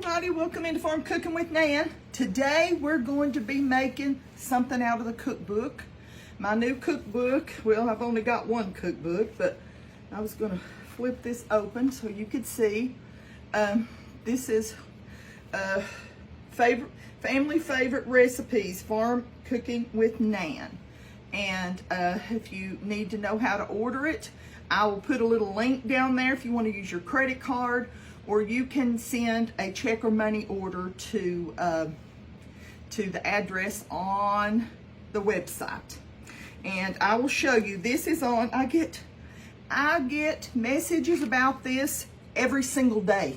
everybody, welcome into Farm Cooking with Nan. Today we're going to be making something out of the cookbook. My new cookbook. Well, I've only got one cookbook, but I was going to flip this open so you could see. This is family favorite recipes, Farm Cooking with Nan. And if you need to know how to order it, I will put a little link down there if you want to use your credit card, or you can send a check or money order to the address on the website. And I will show you. This is on. I get messages about this every single day.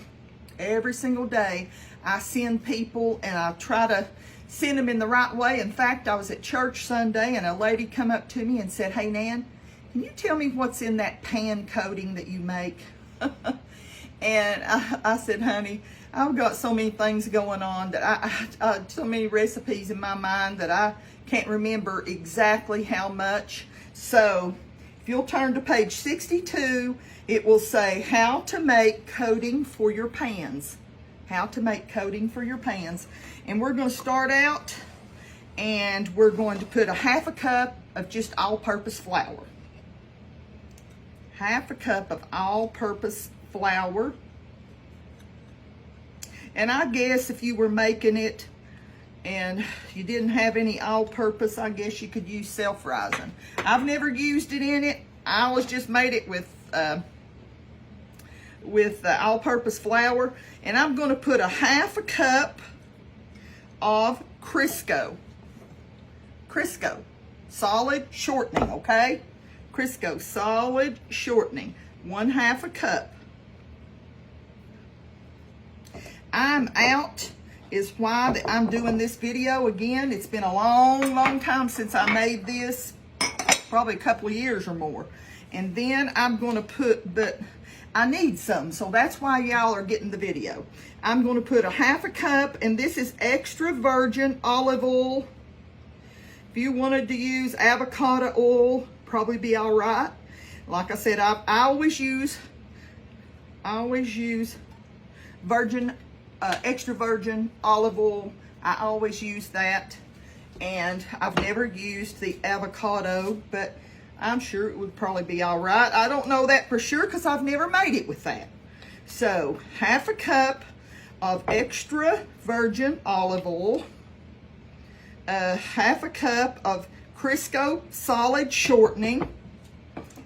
Every single day I send people, and I try to send them in the right way. In fact, I was at church Sunday and a lady come up to me and said, "Hey Nan, can you tell me what's in that pan coating that you make?" And I said, "Honey, I've got so many things going on that so many recipes in my mind that I can't remember exactly how much." So if you'll turn to page 62, it will say how to make coating for your pans. How to make coating for your pans. And we're going to start out, and we're going to put a half a cup of just all-purpose flour. Half a cup of all-purpose flour. And I guess if you were making it and you didn't have any all-purpose, I guess you could use self-rising. I've never used it in it. I always just made it with all-purpose flour. And I'm going to put a half a cup of Crisco solid shortening, okay? Crisco solid shortening, 1/2 a cup. I'm out is why I'm doing this video again. It's been a long time since I made this, probably a couple of years or more. And then I'm going to put, but I need some, so that's why y'all are getting the video. I'm going to put a half a cup, and this is extra virgin olive oil. If you wanted to use avocado oil, probably be all right. Like I said, I always use virgin, extra virgin olive oil. I always use that, and I've never used the avocado, but I'm sure it would probably be all right. I don't know that for sure because I've never made it with that. So half a cup of extra virgin olive oil, half a cup of Crisco solid shortening,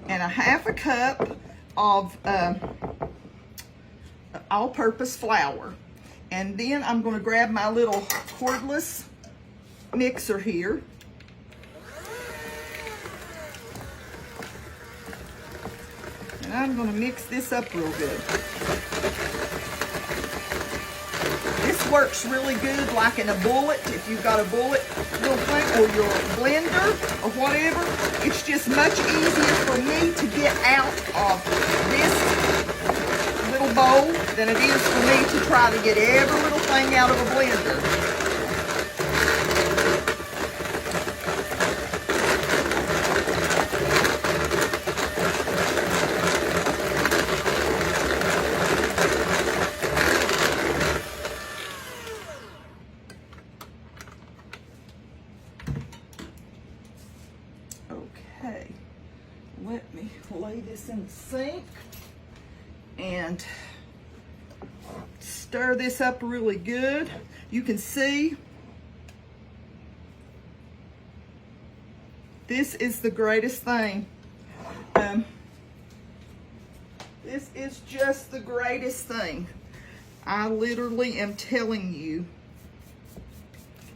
and a half a cup of all-purpose flour. And then I'm going to grab my little cordless mixer here. And I'm going to mix this up real good. This works really good like in a bullet. If you've got a bullet little thing, or your blender or whatever, it's just much easier for me to get out of this little bowl than it is for me to try to get every little thing out of a blender. Okay, let me lay this in the sink and stir this up really good. You can see this is the greatest thing. This is just the greatest thing. I literally am telling you,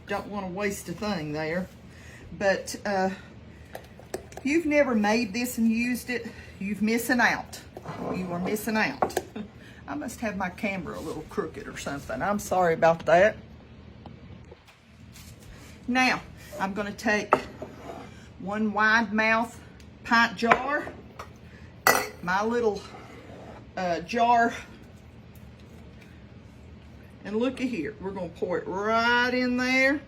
don't want to waste a thing there, but if you've never made this and used it, you're missing out. You are missing out. I must have my camera a little crooked or something. I'm sorry about that. Now, I'm going to take one wide mouth pint jar, my little jar, and look at here. We're going to pour it right in there.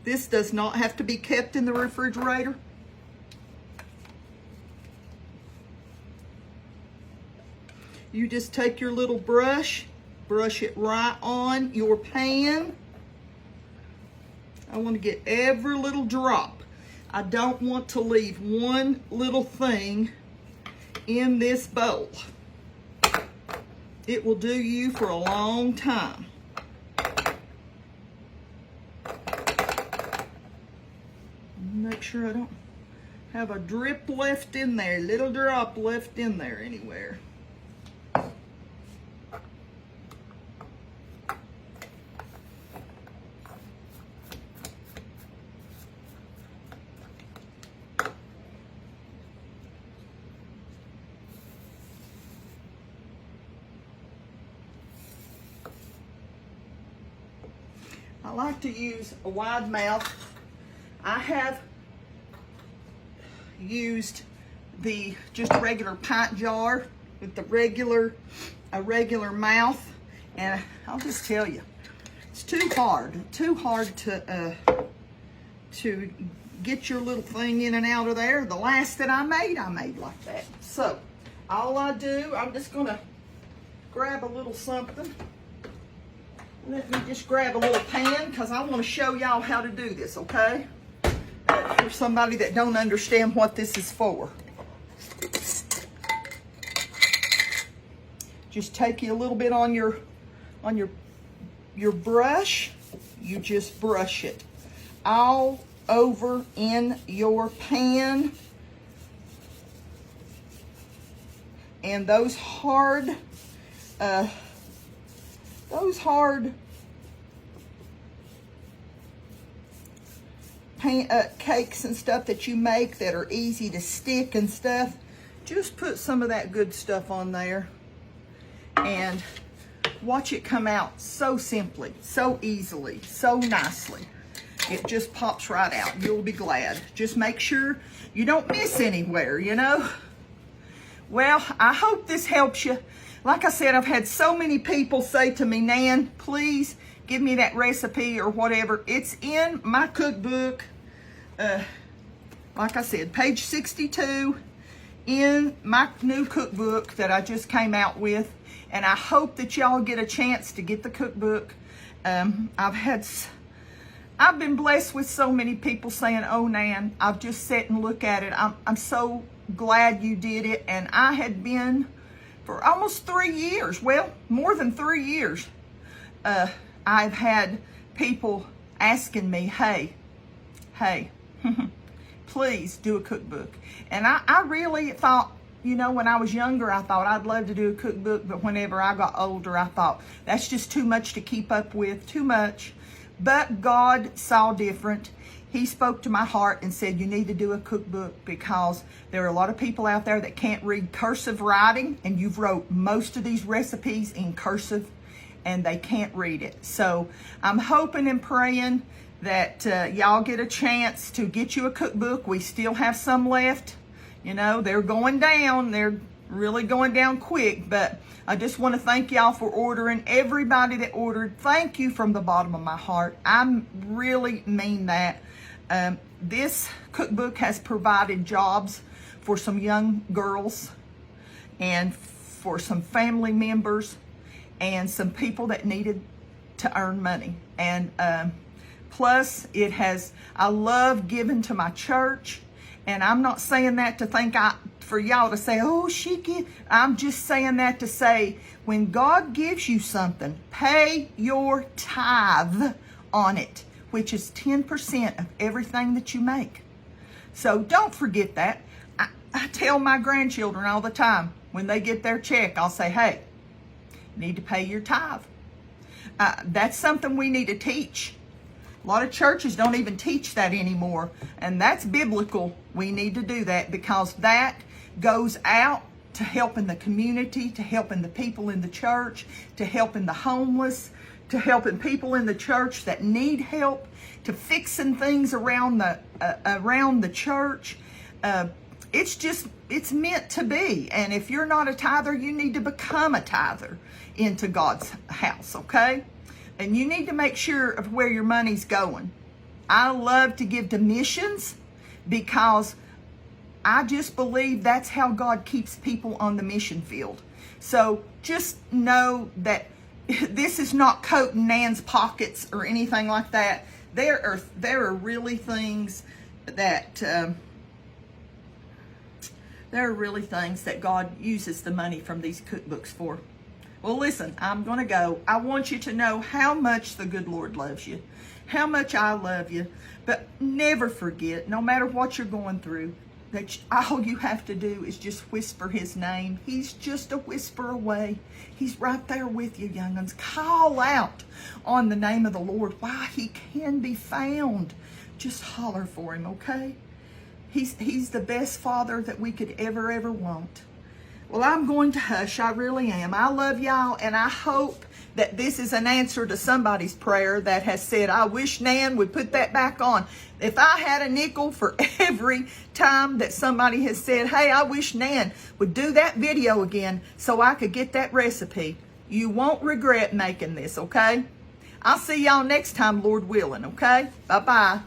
This does not have to be kept in the refrigerator. You just take your little brush, brush it right on your pan. I want to get every little drop. I don't want to leave one little thing in this bowl. It will do you for a long time. Make sure I don't have a drip left in there, little drop left in there anywhere. I like to use a wide mouth. I have used the just regular pint jar with the regular mouth, and I'll just tell you, it's too hard to get your little thing in and out of there. The last that I made like that. So all I do, I'm just gonna grab a little something. Let me just grab a little pan, because I want to show y'all how to do this, okay? For somebody that don't understand what this is for. Just take you a little bit on your brush. You just brush it all over in your pan. And those hard cakes and stuff that you make that are easy to stick and stuff, just put some of that good stuff on there and watch it come out so simply, so easily, so nicely. It just pops right out. You'll be glad. Just make sure you don't miss anywhere, you know. Well, I hope this helps you. Like I said, I've had so many people say to me, Nan, please give me that recipe or whatever. It's in my cookbook. Like I said, page 62 in my new cookbook that I just came out with. And I hope that y'all get a chance to get the cookbook. I've been blessed with so many people saying, oh, Nan, I've just sat and look at it. I'm so glad you did it. And I had been for almost 3 years, well, more than 3 years, I've had people asking me, hey, please do a cookbook. And I really thought, you know, when I was younger, I thought I'd love to do a cookbook, but whenever I got older, I thought that's just too much to keep up with, too much. But God saw different. He spoke to my heart and said, you need to do a cookbook, because there are a lot of people out there that can't read cursive writing, and you've wrote most of these recipes in cursive and they can't read it. So I'm hoping and praying that y'all get a chance to get you a cookbook. We still have some left. You know, they're going down. They're really going down quick, but I just want to thank y'all for ordering. Everybody that ordered, thank you from the bottom of my heart. I really mean that. This cookbook has provided jobs for some young girls and for some family members and some people that needed to earn money. And plus, it has, I love giving to my church. And I'm not saying that to think for y'all to say, oh, she give. I'm just saying that to say, when God gives you something, pay your tithe on it, which is 10% of everything that you make. So don't forget that. I tell my grandchildren all the time, when they get their check, I'll say, hey, you need to pay your tithe. That's something we need to teach. A lot of churches don't even teach that anymore, and that's biblical. We need to do that, because that goes out to helping the community, to helping the people in the church, to helping the homeless, to helping people in the church that need help, to fixing things around the church. It's meant to be. And if you're not a tither, you need to become a tither into God's house, okay? And you need to make sure of where your money's going. I love to give to missions, because I just believe that's how God keeps people on the mission field. So just know that this is not coating Nan's pockets or anything like that. There are really things that God uses the money from these cookbooks for. Well, listen, I'm going to go. I want you to know how much the good Lord loves you, how much I love you. But never forget, no matter what you're going through, that all you have to do is just whisper his name. He's just a whisper away. He's right there with you, young'uns. Call out on the name of the Lord while he can be found. Just holler for him, okay? He's the best father that we could ever want. Well, I'm going to hush. I really am. I love y'all, and I hope that this is an answer to somebody's prayer that has said, I wish Nan would put that back on. If I had a nickel for every time that somebody has said, hey, I wish Nan would do that video again so I could get that recipe, you won't regret making this, okay? I'll see y'all next time, Lord willing, okay? Bye-bye.